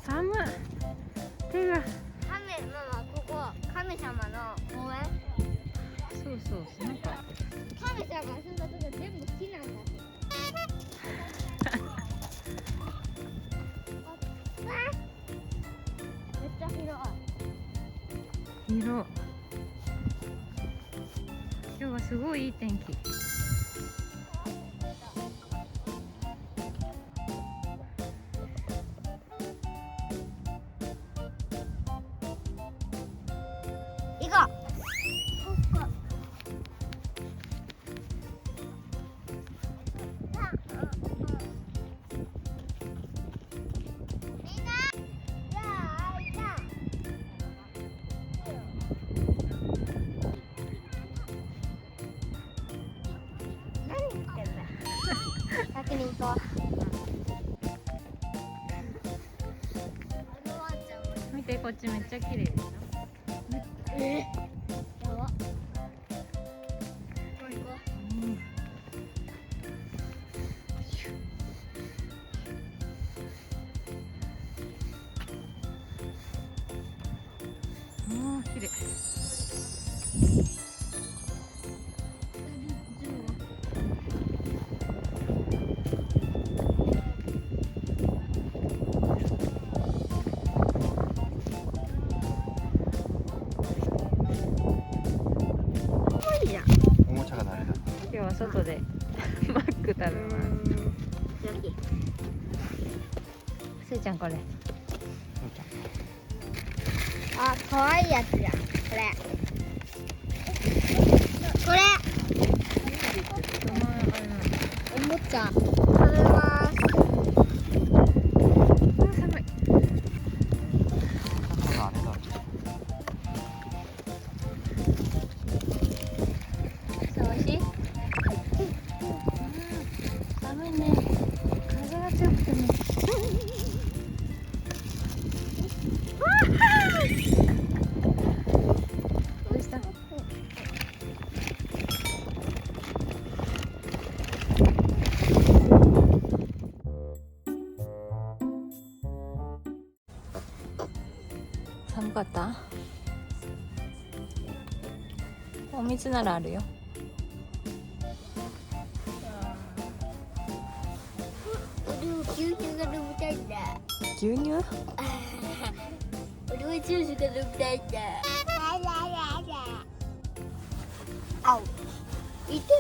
寒い。手が。ママ、ここ神様の公園。そうそう、なんか神様が住んだとこ全部木なんだって。めっちゃ広い。色。今日はすごいいい天気。行こう。先に行こう。見て、こっちめっちゃ綺麗でしょ。やば。行こもう綺麗。おもちゃがダメだ。今日は外でマック食べます。すーちゃんこれ。あ、可愛いやつじゃん。これ。これ。おもちゃ。食べます。寒い。あれだ。美味しい？寒いね。風が強くてね。どうした？寒かった？お水ならあるよ。牛乳が飲みたいんだ。牛乳？俺はジュースが飲みたいんだ。あう。いてー。